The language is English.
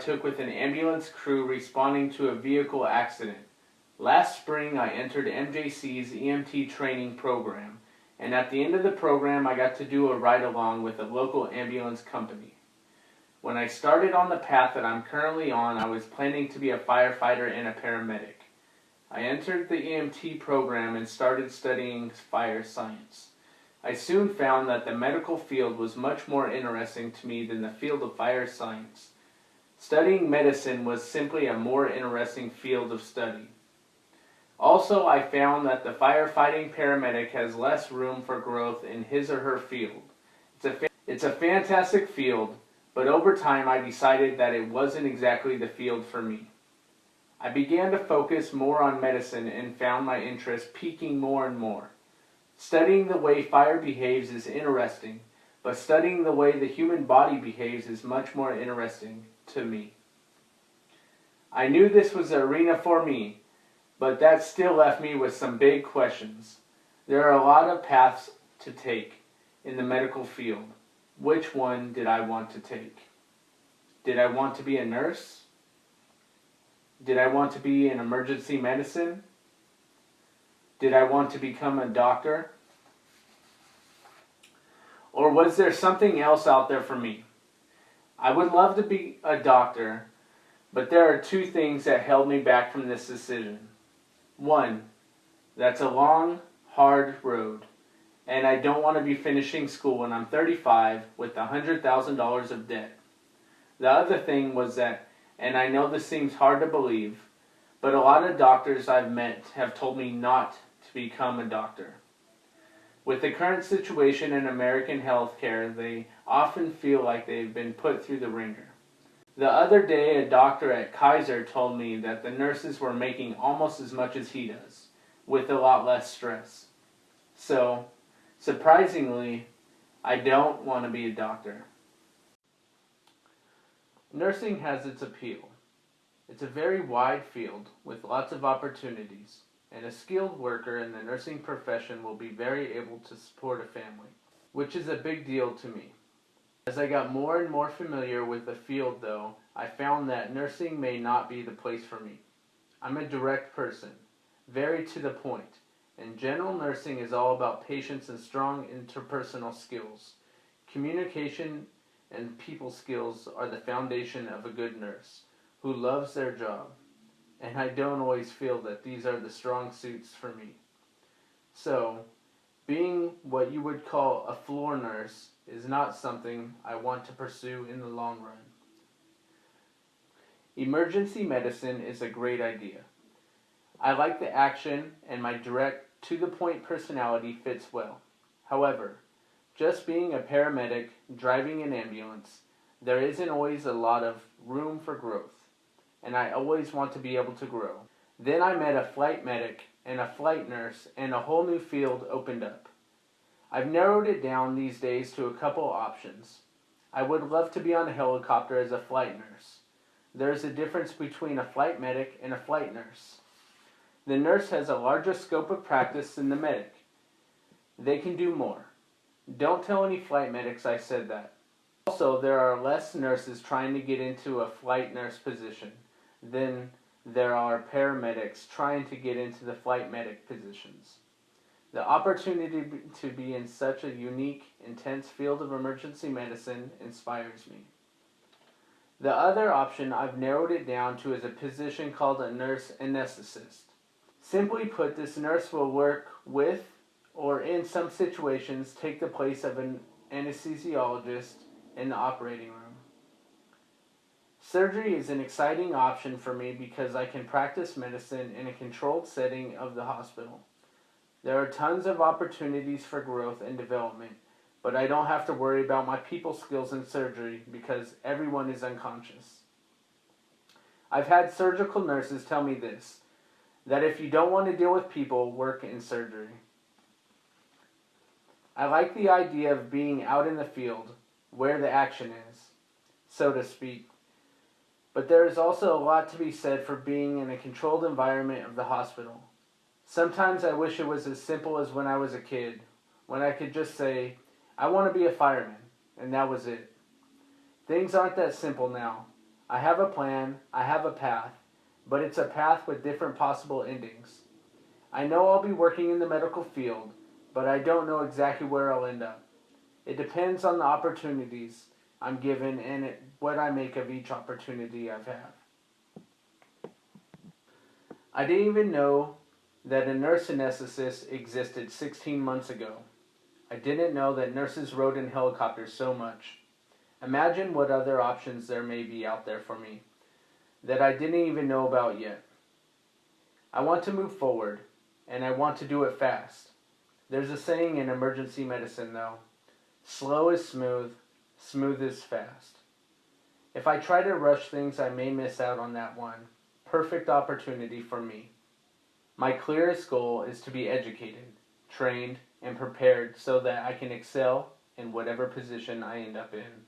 took with an ambulance crew responding to a vehicle accident. Last spring, I entered MJC's EMT training program, and at the end of the program, I got to do a ride-along with a local ambulance company. When I started on the path that I'm currently on, I was planning to be a firefighter and a paramedic. I entered the EMT program and started studying fire science. I soon found that the medical field was much more interesting to me than the field of fire science. Studying medicine was simply a more interesting field of study. Also, I found that the firefighting paramedic has less room for growth in his or her field. It's a fantastic field, but over time I decided that it wasn't exactly the field for me. I began to focus more on medicine and found my interest peaking more and more. Studying the way fire behaves is interesting, but studying the way the human body behaves is much more interesting to me. I knew this was the arena for me, but that still left me with some big questions. There are a lot of paths to take in the medical field. Which one did I want to take? Did I want to be a nurse? Did I want to be in emergency medicine? Did I want to become a doctor? Or was there something else out there for me? I would love to be a doctor, but there are two things that held me back from this decision. One, that's a long, hard road, and I don't want to be finishing school when I'm 35 with $100,000 of debt. The other thing was that, and I know this seems hard to believe, but a lot of doctors I've met have told me not to become a doctor. With the current situation in American healthcare, they often feel like they've been put through the ringer. The other day, a doctor at Kaiser told me that the nurses were making almost as much as he does, with a lot less stress. So, surprisingly, I don't want to be a doctor. Nursing has its appeal. It's a very wide field with lots of opportunities, and a skilled worker in the nursing profession will be very able to support a family, which is a big deal to me. As I got more and more familiar with the field though, I found that nursing may not be the place for me. I'm a direct person, very to the point, and general nursing is all about patience and strong interpersonal skills. Communication and people skills are the foundation of a good nurse who loves their job, and I don't always feel that these are the strong suits for me. So, being what you would call a floor nurse is not something I want to pursue in the long run. Emergency medicine is a great idea. I like the action, and my direct, to-the-point personality fits well. However, just being a paramedic driving an ambulance, there isn't always a lot of room for growth, and I always want to be able to grow. Then I met a flight medic and a flight nurse, and a whole new field opened up. I've narrowed it down these days to a couple options. I would love to be on a helicopter as a flight nurse. There's a difference between a flight medic and a flight nurse. The nurse has a larger scope of practice than the medic. They can do more. Don't tell any flight medics I said that. Also, there are less nurses trying to get into a flight nurse position than there are paramedics trying to get into the flight medic positions. The opportunity to be in such a unique, intense field of emergency medicine inspires me. The other option I've narrowed it down to is a position called a nurse anesthetist. Simply put, this nurse will work with, or in some situations, take the place of an anesthesiologist in the operating room. Surgery is an exciting option for me because I can practice medicine in a controlled setting of the hospital. There are tons of opportunities for growth and development, but I don't have to worry about my people skills in surgery because everyone is unconscious. I've had surgical nurses tell me this, that if you don't want to deal with people, work in surgery. I like the idea of being out in the field, where the action is, so to speak. But there is also a lot to be said for being in a controlled environment of the hospital. Sometimes I wish it was as simple as when I was a kid, when I could just say, I want to be a fireman, and that was it. Things aren't that simple now. I have a plan, I have a path, but it's a path with different possible endings. I know I'll be working in the medical field, but I don't know exactly where I'll end up. It depends on the opportunities I'm given and what I make of each opportunity I've had. I didn't even know that a nurse anesthetist existed 16 months ago. I didn't know that nurses rode in helicopters so much. Imagine what other options there may be out there for me that I didn't even know about yet. I want to move forward, and I want to do it fast. There's a saying in emergency medicine, though: slow is smooth, smooth is fast. If I try to rush things, I may miss out on that one perfect opportunity for me. My clearest goal is to be educated, trained, and prepared so that I can excel in whatever position I end up in.